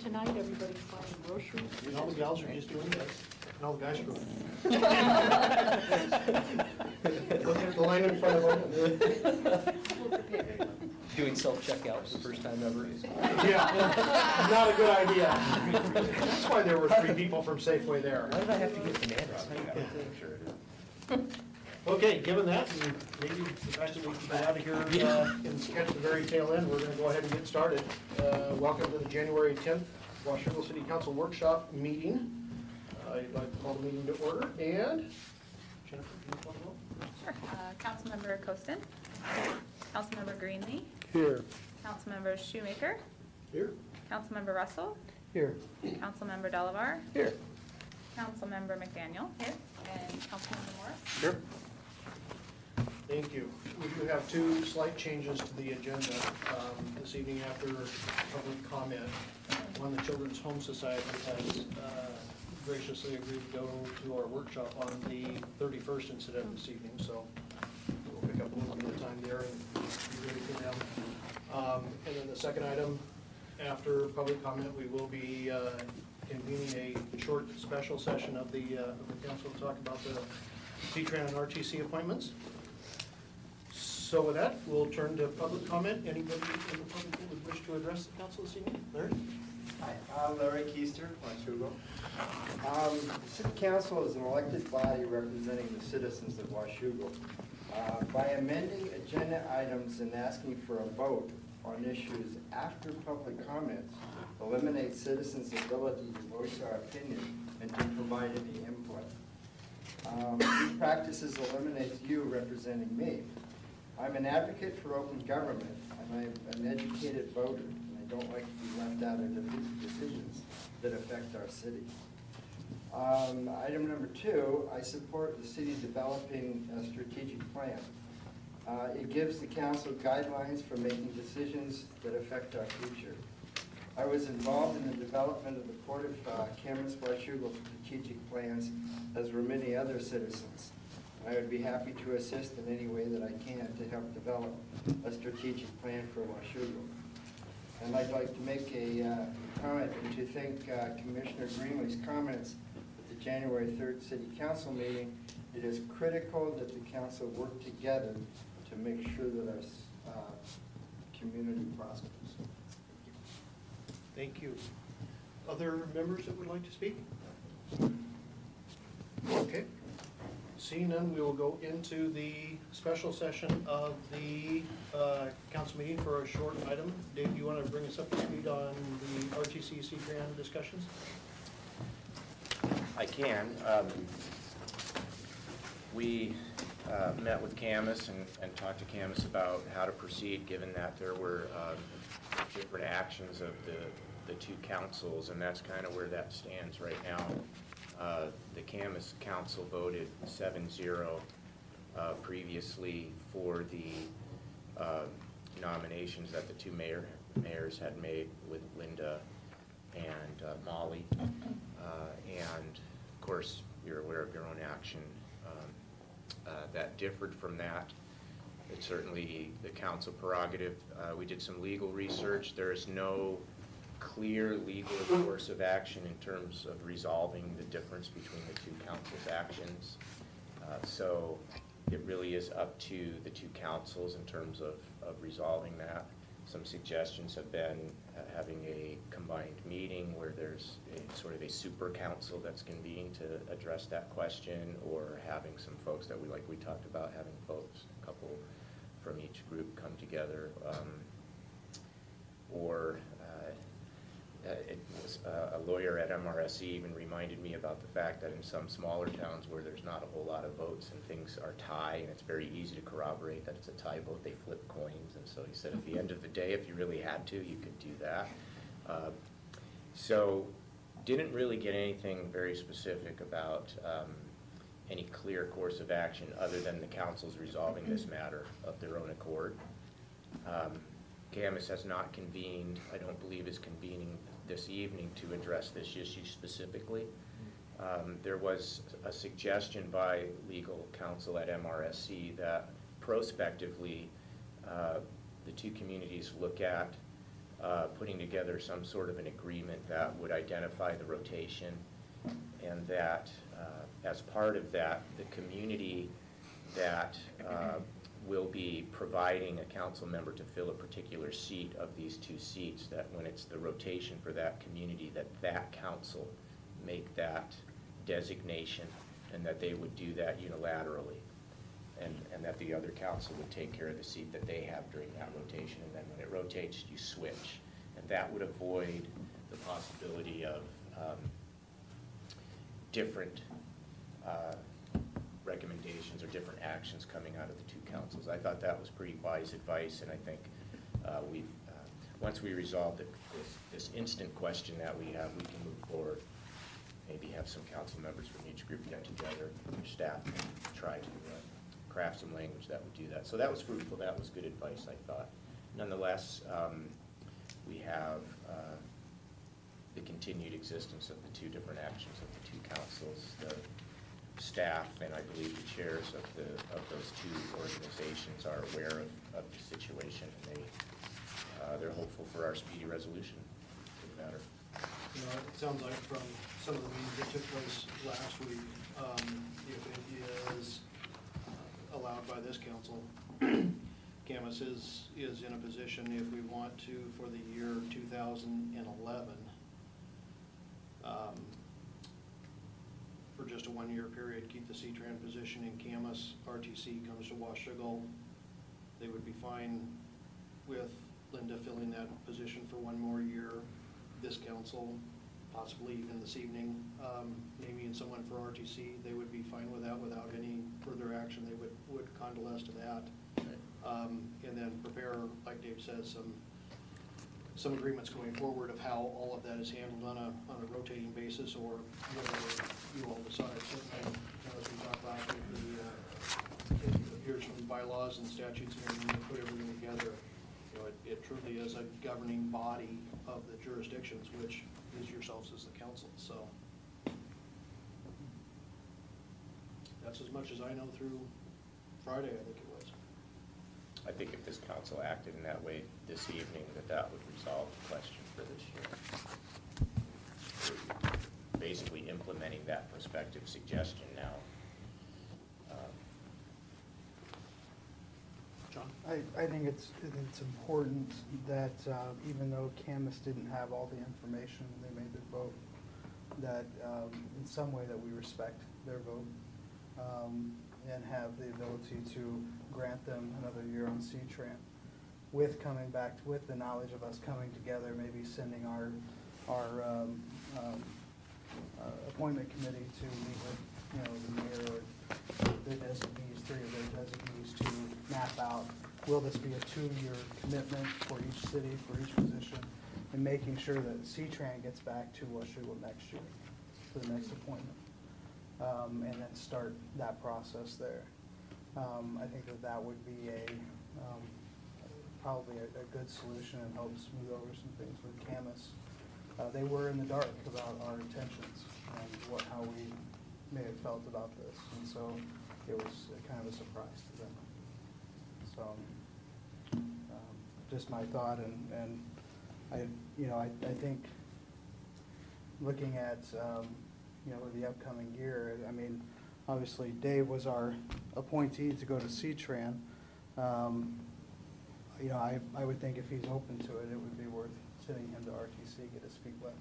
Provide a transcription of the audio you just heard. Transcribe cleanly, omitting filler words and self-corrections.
tonight, everybody's buying groceries. And all the gals are just doing this, and all the guys are doing it. Look at the line in front of them. Doing self-checkout for the first time ever. Yeah, not a good idea. That's why there were 3 people from Safeway there. Why did I have to get bananas? Okay, given that, and maybe the fact that we can get out of here and catch the very tail end, we're going to go ahead and get started. Welcome to the January 10th Washougal City Council Workshop meeting. I'd like to call the meeting to order. And Jennifer, can you call the roll? Sure. Councilmember Costin. Councilmember Greenlee. Here. Councilmember Shoemaker. Here. Councilmember Russell. Here. Councilmember Delavar. Here. Councilmember McDaniel. Here. And Councilmember Morris. Here. Thank you. We do have 2 slight changes to the agenda this evening after public comment. One, the Children's Home Society has graciously agreed to go to our workshop on the 31st instead of this evening, so we'll pick up a little bit of time there and be ready for them. And then the second item, after public comment, we will be convening a short special session of the council to talk about the C-TRAN and RTC appointments. So with that, we'll turn to public comment. Anybody in the public who would wish to address the council this evening? Larry? Hi, I'm Larry Keister, Washougal. The City Council is an elected body representing the citizens of Washougal. By amending agenda items and asking for a vote on issues after public comments, eliminate citizens' ability to voice our opinion and to provide any input. These practices eliminates you representing me. I'm an advocate for open government, and I'm an educated voter, and I don't like to be left out of decisions that affect our city. Item number 2, I support the city developing a strategic plan. It gives the council guidelines for making decisions that affect our future. I was involved in the development of the Port of Camas-Washougal strategic plans, as were many other citizens. I would be happy to assist in any way that I can to help develop a strategic plan for Washougal. And I'd like to make a comment and to thank Commissioner Greenlee's comments at the January 3rd City Council meeting. It is critical that the council work together to make sure that our community prospers. Thank you. Other members that would like to speak? Okay. Seeing none, we will go into the special session of the council meeting for a short item. Dave, do you want to bring us up to speed on the RTC C-TRAN discussions? I can. We met with Camas and talked to Camas about how to proceed, given that there were different actions of the 2 councils, and that's kind of where that stands right now. The Camas Council voted 7-0 previously for the nominations that the 2 mayors had made with Linda and Molly. And of course, you're aware of your own action. That differed from that. It's certainly the council prerogative. We did some legal research. There is no clear legal course of action in terms of resolving the difference between the 2 councils' actions. So it really is up to the 2 councils in terms of resolving that. Some suggestions have been having a combined meeting where there's sort of a super council that's convened to address that question, or having some folks that we talked about, having folks, a couple from each group come together, a lawyer at MRSC even reminded me about the fact that in some smaller towns where there's not a whole lot of votes and things are tie, and it's very easy to corroborate that it's a tie vote, they flip coins. And so he said at the end of the day, if you really had to, you could do that. So didn't really get anything very specific about any clear course of action other than the councils resolving this matter of their own accord. Camas has not convened, I don't believe is convening this evening to address this issue specifically. There was a suggestion by legal counsel at MRSC that prospectively the 2 communities look at putting together some sort of an agreement that would identify the rotation, and that as part of that, the community that will be providing a council member to fill a particular seat of these 2 seats, that when it's the rotation for that community, that council make that designation, and that they would do that unilaterally, and that the other council would take care of the seat that they have during that rotation, and then when it rotates, you switch. And that would avoid the possibility of different recommendations or different actions coming out of the 2 councils. I thought that was pretty wise advice, and I think once we resolve this instant question that we have, we can move forward. Maybe have some council members from each group get together, your staff, and try to craft some language that would do that. So that was fruitful. That was good advice, I thought. Nonetheless, we have the continued existence of the 2 different actions of the 2 councils. The staff and I believe the chairs of those 2 organizations are aware of the situation, and they're hopeful for our speedy resolution to the matter. You know, it sounds like from some of the meetings that took place last week, if it is allowed by this council, Camas is in a position, if we want to, for the year 2011, for just a 1-year period, keep the C-Tran position in Camas. RTC comes to Washougal. They would be fine with Linda filling that position for 1 more year. This council, possibly even this evening, maybe and someone for RTC, they would be fine with that without any further action. They would condolence to that. And then prepare, like Dave says, some agreements going forward of how all of that is handled on a rotating basis, or whatever you all decide. Certainly, as we talked last week, it appears from bylaws and statutes and everything, to put everything together. You know, it truly is a governing body of the jurisdictions, which is yourselves as the council. So that's as much as I know through Friday, I think it was. I think if this council acted in that way this evening, that would resolve the question for this year. We're basically implementing that prospective suggestion now. John? I think it's important that even though Camas didn't have all the information when they made their vote, that in some way that we respect their vote and have the ability to grant them another year on C-Tran, with coming back with the knowledge of us coming together, maybe sending our appointment committee to meet with the mayor or their designees, 3 of their designees, to map out, will this be a 2-year commitment for each city, for each position, and making sure that C-Tran gets back to Washougal next year for the next appointment, and then start that process there. I think that would be probably a good solution and help smooth over some things with Camas. They were in the dark about our intentions and how we may have felt about this, and so it was kind of a surprise to them. So, just my thought, and I think looking at the upcoming year, I mean, obviously Dave was our appointee to go to C-Tran. I would think if he's open to it, it would be worth sending him to RTC, get his feet wet.